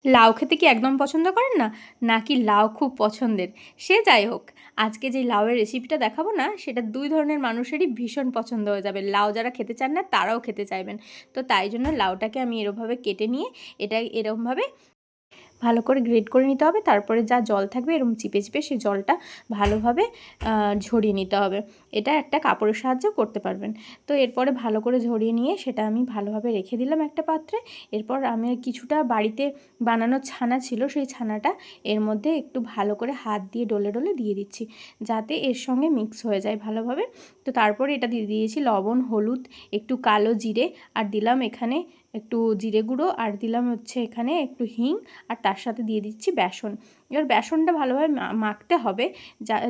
লাউ খেতে কি একদম পছন্দ করেন না, নাকি লাউ খুব পছন্দের? সে যাই হোক, আজকে যে লাউয়ের রেসিপিটা দেখাবো না, সেটা ২ ধরনের মানুষেরই ভীষণ পছন্দ হয়ে যাবে। লাউ যারা খেতে চান না, তারাও খেতে চাইবেন। তো তাই জন্য লাউটাকে আমি এরমভাবে কেটে নিয়ে, এটা এরমভাবে ভালো করে গ্রেট করে নিতে হবে। তারপরে যা জল থাকবে এরকম চিপে চিপে সেই জলটা ভালোভাবে ঝরিয়ে নিতে হবে। এটা একটা কাপড়ের সাহায্যেও করতে পারবেন। তো এরপরে ভালো করে ঝরিয়ে নিয়ে সেটা আমি ভালোভাবে রেখে দিলাম একটা পাত্রে। এরপর আমি কিছুটা বাড়িতে বানানো ছানা ছিল, সেই ছানাটা এর মধ্যে একটু ভালো করে হাত দিয়ে ডলে ডলে দিয়ে দিচ্ছি, যাতে এর সঙ্গে মিক্স হয়ে যায় ভালোভাবে। তো তারপরে এটা দিয়ে দিয়েছি লবণ, হলুদ, একটু কালো জিরে, আর দিলাম এখানে একটু জিরে গুঁড়ো, আর দিলাম হচ্ছে এখানে একটু হিং, আর তার সাথে দিয়ে দিচ্ছি বেসন। এবার বেসনটা ভালোভাবে মাখতে হবে।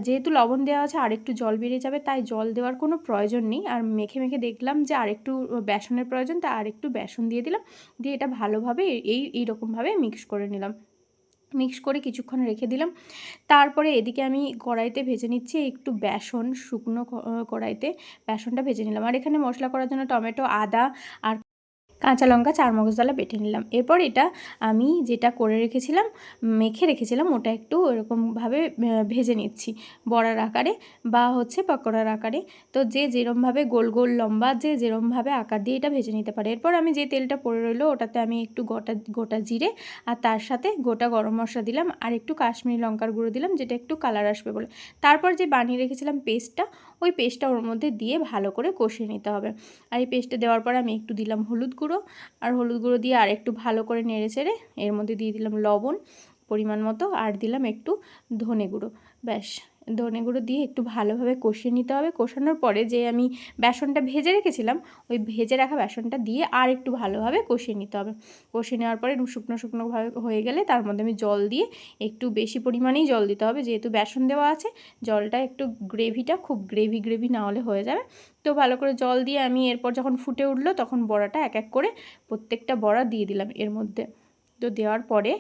যেহেতু লবণ দেওয়া আছে আর একটু জল বেরিয়ে যাবে, তাই জল দেওয়ার কোনো প্রয়োজন নেই। আর মেখে মেখে দেখলাম যে আরেকটু বেসনের প্রয়োজন, তাই আরেকটু বেসন দিয়ে দিলাম। দিয়ে এটা ভালোভাবে এইরকমভাবে মিক্স করে নিলাম। মিক্স করে কিছুক্ষণ রেখে দিলাম। তারপরে এদিকে আমি কড়াইতে ভেজে নিচ্ছি একটু বেসন, শুকনো কড়াইতে বেসনটা ভেজে নিলাম। আর এখানে মশলা করার জন্য টমেটো, আদা আর কাঁচা লঙ্কা, চারমগজদালা বেটে নিলাম। এরপর এটা আমি যেটা করে রেখেছিলাম, মেখে রেখেছিলাম, ওটা একটু এরকমভাবে ভেজে নিচ্ছি বড়ার আকারে বা হচ্ছে পকোড়ার আকারে। তো যে যেরমভাবে গোল গোল লম্বা যে যেরমভাবে আকার দিয়ে এটা ভেজে নিতে পারে। এরপর আমি যে তেলটা পড়ে রইলো ওটাতে আমি একটু গোটা জিরে আর তার সাথে গোটা গরম মশলা দিলাম, আর একটু কাশ্মীরি লঙ্কার গুঁড়ো দিলাম, যেটা একটু কালার আসবে বলে। তারপর যে বানিয়ে রেখেছিলাম পেস্টটা, ওই পেস্টটা ওর মধ্যে দিয়ে ভালো করে কষিয়ে নিতে হবে। আর এই পেস্টটা দেওয়ার পর আমি একটু দিলাম হলুদ গুঁড়ো, আর হলুদ গুঁড়ো দিয়ে আর একটু ভালো করে নেড়ে চেড়ে এর মধ্যে দিয়ে দিলাম লবণ পরিমাণ মতো, আর দিলাম একটু ধনে গুঁড়ো। ব্যাস, ধনে গুঁড়ো দিয়ে একটু ভালোভাবে কষিয়ে নিতে হবে। কষানোর পরে যে আমি বেসনটা ভেজে রেখেছিলাম, ওই ভেজে রাখা বেসনটা দিয়ে আর একটু ভালোভাবে কষিয়ে নিতে হবে। কষিয়ে নেওয়ার পরে শুকনো শুকনোভাবে হয়ে গেলে তার মধ্যে আমি জল দিয়ে, একটু বেশি পরিমাণেই জল দিতে হবে, যেহেতু বেসন দেওয়া আছে। জলটা একটু গ্রেভিটা খুব গ্রেভি না হলে হয়ে যাবে। তো ভালো করে জল দিয়ে আমি এরপর যখন ফুটে উঠলো, তখন বড়াটা এক এক করে প্রত্যেকটা বড়া দিয়ে দিলাম এর মধ্যে। তো দেওয়ার পরে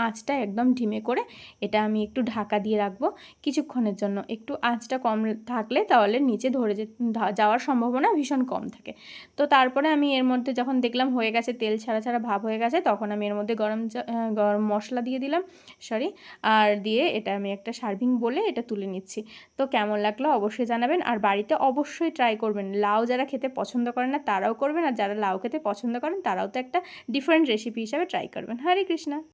আঁচটা একদম ঢিমে করে এটা আমি একটু ঢাকা দিয়ে রাখবো কিছুক্ষণের জন্য। একটু আঁচটা কম থাকলে তাহলে নিচে ধরে যাওয়ার সম্ভাবনা ভীষণ কম থাকে। তো তারপরে আমি এর মধ্যে যখন দেখলাম হয়ে গেছে, তেল ছাড়া ছাড়া ভাব হয়ে গেছে, তখন আমি এর মধ্যে গরম মশলা দিয়ে দিলাম, আর দিয়ে এটা আমি একটা সার্ভিং বলে এটা তুলে নিচ্ছি। তো কেমন লাগলো অবশ্যই জানাবেন, আর বাড়িতে অবশ্যই ট্রাই করবেন। লাউ যারা খেতে পছন্দ করেন না তারাও করবেন, আর যারা লাউ খেতে পছন্দ করেন তারাও তো একটা ডিফারেন্ট রেসিপি হিসাবে ট্রাই করবেন। হরে কৃষ্ণা।